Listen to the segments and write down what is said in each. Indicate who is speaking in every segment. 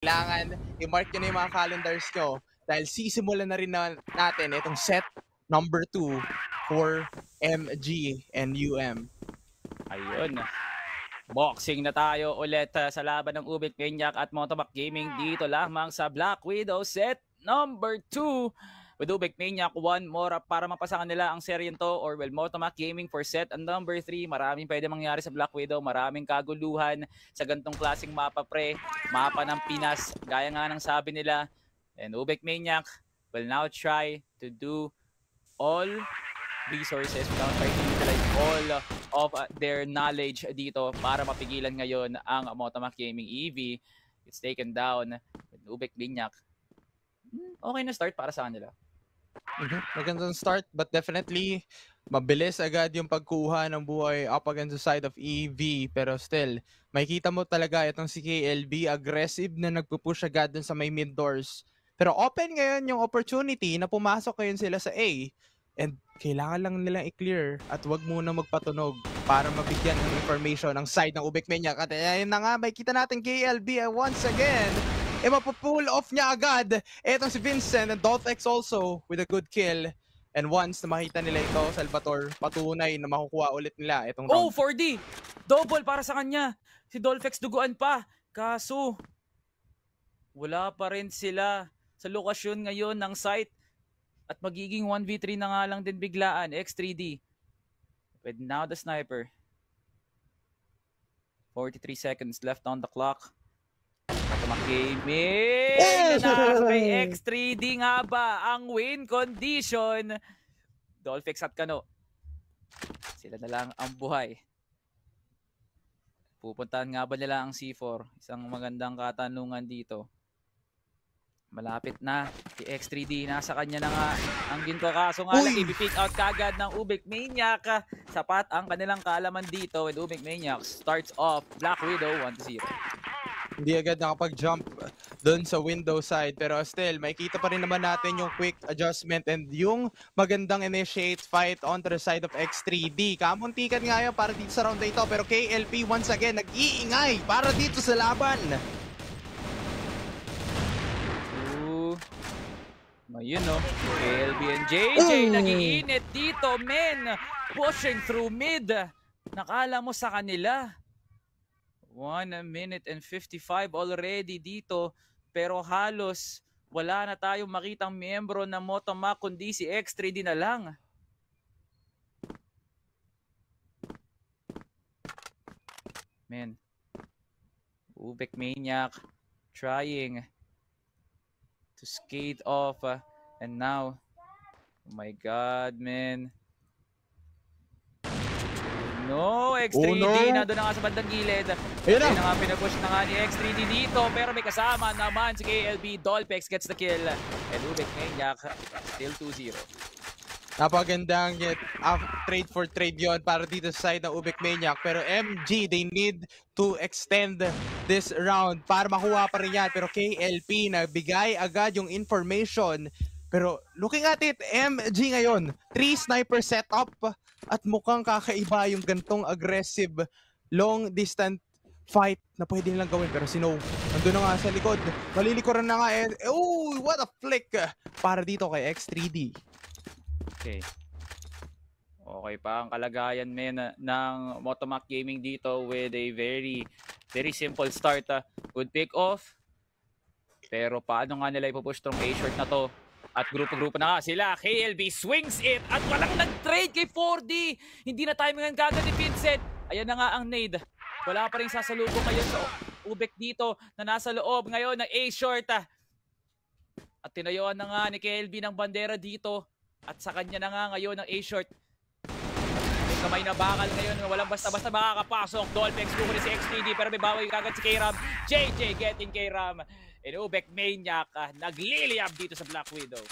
Speaker 1: Kailangan i-mark nyo na yung mga calendars nyo dahil sisimulan na rin natin itong set number 2 for MG and UM.
Speaker 2: Ayun. Boxing na tayo ulit sa laban ng Ubik Maniac at Motomac Gaming dito lamang sa Black Widow set number 2. With Ubik Maniac, one more para mapasakan nila ang serye to, or well, Motomac Gaming for set and number 3. Maraming pwede mangyari sa Black Widow, maraming kaguluhan sa gantong klaseng mapa pre, mapa ng Pinas, gaya nga ng sabi nila. And Ubik Maniac will now try to do all resources, try to utilize all of their knowledge dito para mapigilan ngayon ang Motomac Gaming EV. It's taken down with Ubik Maniac. Okay na start para sa kanila.
Speaker 1: Magandang start, but definitely mabilis agad yung pagkuha ng buhay up against the side of EV, pero still makikita mo talaga itong si KLB aggressive na nagpupush agad dun sa may mid doors, pero open ngayon yung opportunity na pumasok ngayon sila sa A, and kailangan lang nilang i-clear at wag muna magpatunog para mabigyan ng information ang side ng Ubik Maniac. At ayun na nga, makikita natin KLB once again mapupull off niya agad etong si Vincent, and Dolphex also with a good kill. And once na makita nila ito, Salvatore, patunay na makukuha ulit nila itong round.
Speaker 2: 4D! Double para sa kanya! Si Dolphex duguan pa! Kaso, wala pa rin sila sa lokasyon ngayon ng site. At magiging 1v3 na nga lang din biglaan, X3D. With now the sniper. 43 seconds left on the clock. Motomac Gaming! Kay X3D nga ba ang win condition? Dolphex at Kano. Sila na lang ang buhay. Pupuntahan nga ba nila ang C4? Isang magandang katanungan dito. Malapit na. Si X3D, nasa kanya na nga ang ginto. Kaso nga lang, i-pick out kagad ng Ubik Maniac. Sapat ang kanilang kaalaman dito with Ubik Maniac. Starts off Black Widow 1-0.
Speaker 1: Hindi agad nakapag-jump doon sa window side, pero still, makikita pa rin naman natin yung quick adjustment and yung magandang initiate fight on the side of X3D. Kamuntikan nga yun para dito sa round na ito, pero KLP once again nag-iingay para dito sa laban.
Speaker 2: Ayun no, KLB and JJ nag-iinit dito, men. Pushing through mid. Nakala mo sa kanila. 1 minute and 55 already dito. Pero halos wala na tayong makitang miyembro ng Motomac kundi si X3D na lang. Men. Ubik Maniac trying to skate off. And now, oh my God, man. No, X3D nandun na nga sa bandang gilid. Ayun na nga, pinapush na nga ni X3D dito. Pero may kasama naman si KLB. Dolphex gets the kill. And Ubik Maniac still 2-0.
Speaker 1: Napagandang trade for trade yon para dito sa side ng Ubik Maniac. Pero MG, they need to extend this round para makuha pa rin yan. Pero KLP nagbigay agad yung information. Pero looking at it, MG ngayon, 3 sniper setup at mukhang kakaiba yung gantong aggressive long distance fight na pwede nilang gawin. Pero si No, nandun na nga sa likod. Malilikuran na nga. Oh, what a flick para dito kay X3D.
Speaker 2: Okay. Okay pa ang kalagayan men ng Motomac Gaming dito with a very simple start. Good pick off. Pero paano nga nila ipupush tong A-short na to? At grupo-grupo na nga sila. KLB swings it at walang nag-trade kay 4D. Hindi na timing ang gagawin ni Vincent. Ayan na nga ang nade. Wala pa rin sasalubong ngayon sa Ubik dito na nasa loob ngayon ng A-short. At tinayuan na nga ni KLB ng bandera dito. At sa kanya na nga ngayon ng A-short. May kamay na bakal ngayon. Walang basta-basta makakapasok. Dolphex kukunin si X3D pero may bawal kagad si K-Ram. JJ getting K-Ram. And Ubik Maniac nagliliyab dito sa Black Widow.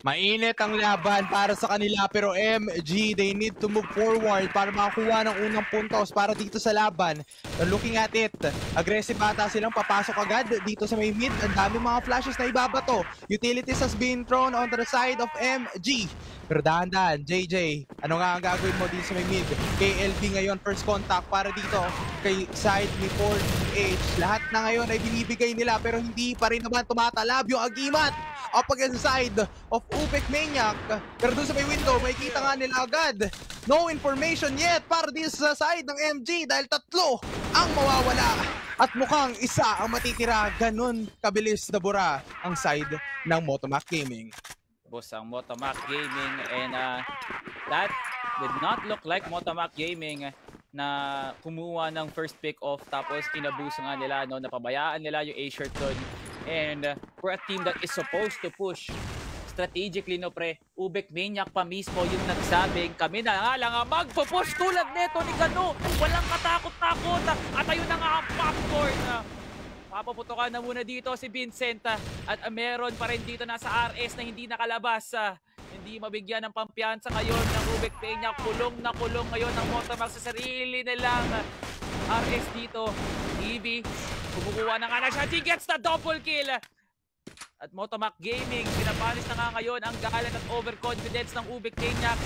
Speaker 1: Mainit ang laban para sa kanila pero MG, they need to move forward para makakuha ng unang puntos para dito sa laban. Looking at it, aggressive ata silang papasok agad dito sa may mid. Ang dami mga flashes na ibabato. Utilities has been thrown on the side of MG. Pero dahan-dahan, JJ, ano nga ang gagawin mo dito sa sa may mid. KLB ngayon, first contact para dito kay side ni 4H. Lahat na ngayon ay binibigay nila pero hindi pa rin naman tumatalab yung agimat up against the side of Ubek Maniac. Pero doon sa may window, may kita nga nila agad. No information yet para din sa side ng MG dahil tatlo ang mawawala. At mukhang isa ang matitira. Ganun kabilis na bura ang side ng Motomac Gaming.
Speaker 2: Boss ang Motomac Gaming, and that did not look like Motomac Gaming na kumuha ng first pick off tapos inabuso nga nila, no, napabayaan nila yung A-shirt doon. And for a team that is supposed to push strategically, no pre, Ubek Maniac pa mismo yung nagsabing kami na nga lang magpo-push tulad neto ni Gano, walang katakot-takot, at ayun na nga ang popcorn. Papaputokan na muna dito si Vincent, at meron pa rin dito nasa RS na hindi nakalabas. Hindi mabigyan ng pampiyansa ngayon ng Ubek Maniac. Kulong na kulong ngayon ng Motomac sa sarili nilang RS dito. EV, kumukuha na nga na siya. He gets the double kill. At Motomac Gaming, pinapanis na nga ngayon ang galit at overconfidence ng Ubek Maniac.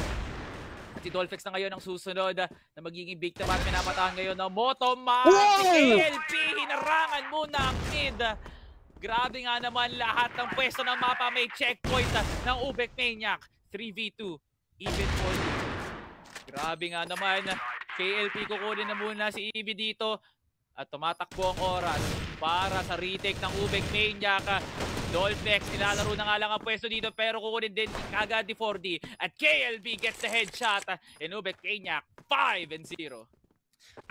Speaker 2: At si Dolphex na ngayon ang susunod na magiging biktima at pinapatahan ngayon ng Motomac. KLP, hinarangan muna ang mid. Grabe nga naman, lahat ng pwesto ng mapa may checkpoint ng Ubek Maniac. 3v2, even hold. Grabe nga naman, KLP kukunin na muna si EV dito. At tumatakbo ang oras para sa retake ng Ubek Maniac. Dolphex, nilalaro na nga lang ang pwesto dito pero kukunin din kagad ni 4D. At KLB gets the headshot in Ubek Maniac, 5-0.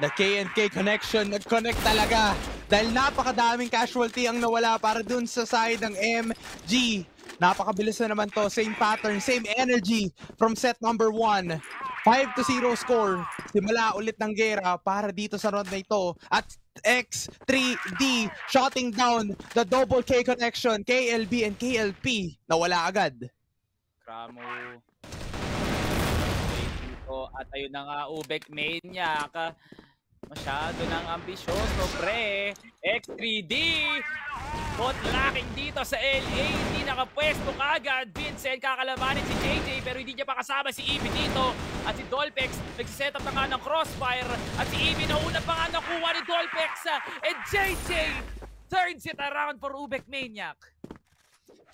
Speaker 1: The K&K connection, nag-connect talaga. Dahil napakadaming casualty ang nawala para dun sa side ng MG. Napakabilis na naman to, same pattern, same energy from set number 1. 5-0 score. Simula ulit ng gera para dito sa round na ito. At X3D shutting down the double K connection. KLB and KLP nawala agad.
Speaker 2: Kramo. At ayun na nga, Ubek Maniac. Masyado nang ambisyoso, pre. X3D. Bot lacking dito sa LA. Hindi nakapwesto kagad. Vincent kakalabanin si JJ pero hindi niya pa kasama si EV dito. At si Dolphex nagsiset up na nga ng crossfire. At si EV nauna pa nga nakuha ni Dolphex. And JJ turns it around for Ubek Maniac.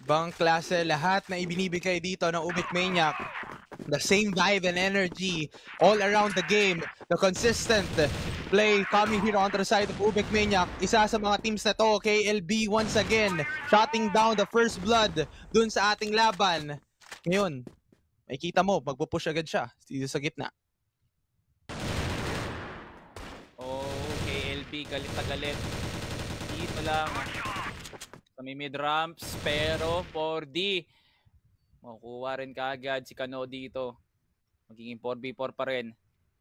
Speaker 1: Bang klase lahat na ibinibigay dito ng Ubek Maniac. The same vibe and energy all around the game. The consistent play coming here on the side of Ubek Maniac. Isa sa mga teams na to, KLB once again, shutting down the first blood dun sa ating laban. Ngayon, makikita mo, magpupush agad siya dito sa gitna.
Speaker 2: Oh, KLB, galit na galit. Dito lang sa may mid-ramps, pero 4D. Makukuha rin kaagad si Kano dito. Magiging 4v4 pa rin.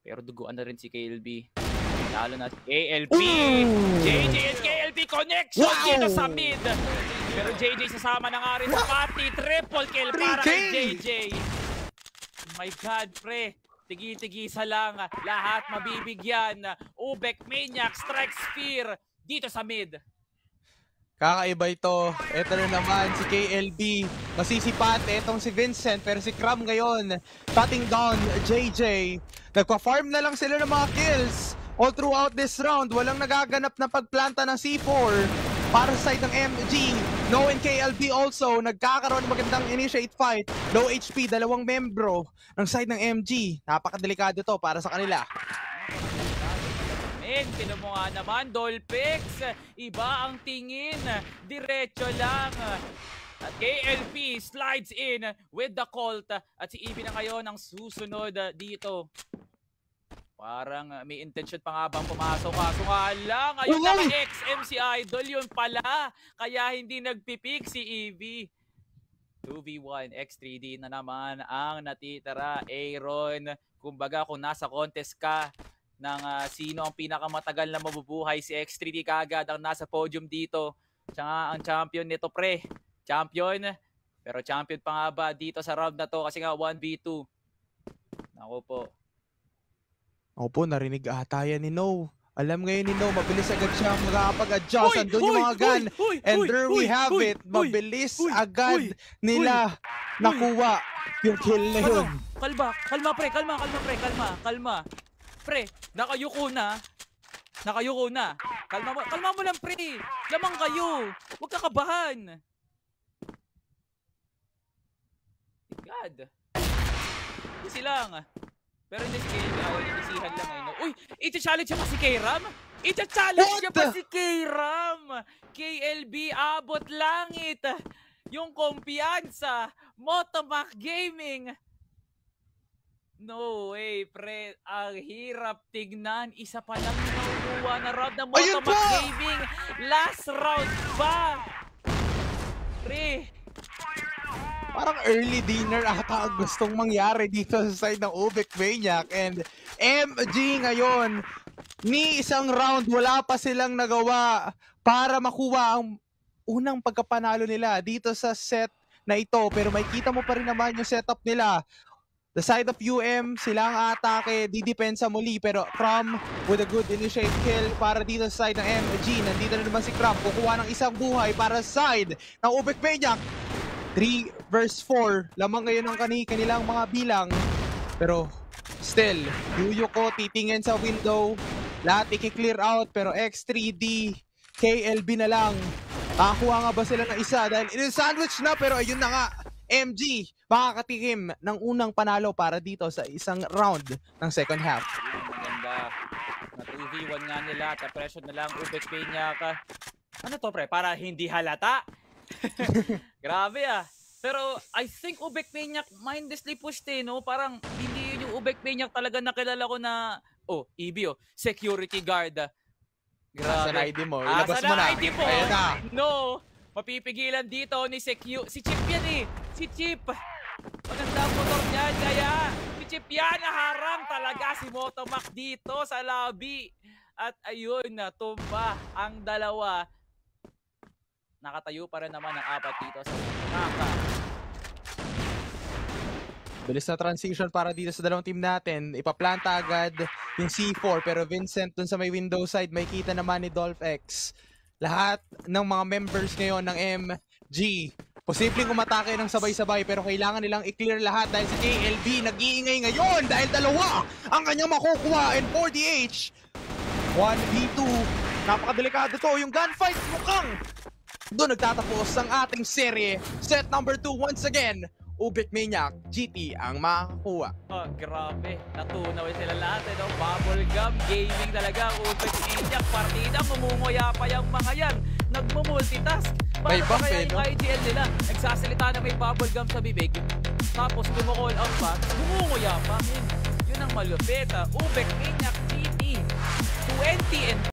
Speaker 2: Pero duguan na rin si KLB. Lalo na si KLB. JJ and KLB connection dito sa mid. Pero JJ sasama na nga rin sa party. Triple kill para kay JJ. My God, pre. Tigi-tigisa lang. Lahat mabibigyan. Ubek Maniac strike spear dito sa mid.
Speaker 1: Kakaiba ito. Ito na naman si KLB. Masisipat itong si Vincent. Pero si Cram ngayon, cutting down JJ. Nagpa-farm na lang sila ng mga kills. All throughout this round, walang nagaganap na pagplanta ng C4 para sa side ng MG. No and KLB also, nagkakaroon ng magandang initiate fight. Low HP, dalawang membro ng side ng MG. Napakadelikado to para sa kanila.
Speaker 2: Tinan mo nga naman, Dolphex, iba ang tingin, diretso lang. At KLP slides in with the Colt at si EV na ngayon ang susunod dito. Parang may intention pa nga bang pumasok, kaso nga lang, ayun na XMC Idol, yun pala, kaya hindi nagpipik si EV. 2v1, X3D na naman ang natitira. Aaron, kumbaga kung nasa contest ka, ng sino ang pinakamatagal na mabubuhay, si X3D kagad ang nasa podium dito. Siya ang champion nito, pre. Champion. Pero champion pa nga ba dito sa round na to kasi nga 1v2. Naku po.
Speaker 1: Ako po, narinig ata yan ni No. Alam ngayon ni No, mabilis agad siya makakapag-adjust. Andun yung mga gun. And there we have it. Mabilis agad nila nakuha yung kill na yun.
Speaker 2: Kalma pre, kalma. Pre, nakayuko na. Kalma mo lang pre. Lamang kayo. Huwag kakabahan. God. Easy lang. Pero hindi si KLB ayaw inisihan lang ngayon. Uy, iti-challenge niya pa si K-Ram? Iti-challenge niya pa si K-Ram! KLB abot langit! Yung kumpiyansa! Motomac Gaming! No way, pre. Ang hirap tignan. Isa pa lang nakukuha na round ng Motomac Gaming. Last round pa! Pre.
Speaker 1: Parang early dinner ata ang gustong mangyari dito sa side ng Ubek Maniac. And MG ngayon, ni isang round wala pa silang nagawa para makuha ang unang pagkapanalo nila dito sa set na ito. Pero makikita mo pa rin naman yung setup nila. The side of UM, sila ang atake, didepensa muli. Pero Crom with a good initiate kill para dito sa side ng MG. Nandito na naman si Crom, kukuha ng isang buhay para sa side ng Ubek Maniac. 3 versus 4, lamang ngayon ang kanilang mga bilang. Pero still, Yuyuko titingin sa window, lahat i-clear out. Pero X3D, KLB na lang. Makakuha nga ba sila ng isa? Dahil in-sandwich na, pero ayun na nga, MG makakatikim ng unang panalo para dito sa isang round ng second half.
Speaker 2: Maganda. Na 2v1 nga nila, ta-pressure na lang Ubek Maniac. Ano to pre? Para hindi halata? Grabe ah. Pero I think Ubek Maniac mindlessly pushed no? Parang hindi yun yung Ubek Maniac talaga nakilala ko na, EB security guard. Grabe.
Speaker 1: Asan ID mo? Ilabas mo na.
Speaker 2: ID mo?
Speaker 1: Ayan na.
Speaker 2: No. Mapipigilan dito ni si Chip yan eh. Si Chip. Maganda ang motor niyan. Kaya si Chip yan naharang talaga si Motomac dito sa lobby. At ayun, natumba ang dalawa. Nakatayo pa rin naman ang apat dito sa Naka.
Speaker 1: Bilis na transition para dito sa dalawang team natin. Ipaplanta agad yung C4 pero Vincent dun sa may window side may kita naman ni DolphX. Lahat ng mga members ngayon ng MG posibleng umatake ng sabay-sabay pero kailangan nilang i-clear lahat dahil si KLB nag-iingay ngayon dahil dalawa ang kanyang makukuha and 4DH 1v2. Napakadelikado to yung gunfight mukhang doon nagtatapos ang ating serye. Set number 2 once again. Ubek Maniac, GT ang makakuha.
Speaker 2: Oh, grabe. Natunaw sila lahat. Bubblegum gaming talaga. Ubek Maniac, partida. Mumunguya pa yung mga yan. Nagmumultitask.
Speaker 1: May
Speaker 2: Paano
Speaker 1: buff
Speaker 2: kaya
Speaker 1: eh,
Speaker 2: yung
Speaker 1: no?
Speaker 2: IGL nila? Nagsasalita na may bubblegum sa bibig. Tapos kumukall out pa. Mumunguya pa. Yun ang malupit. Ubek Maniac, GT. 20 and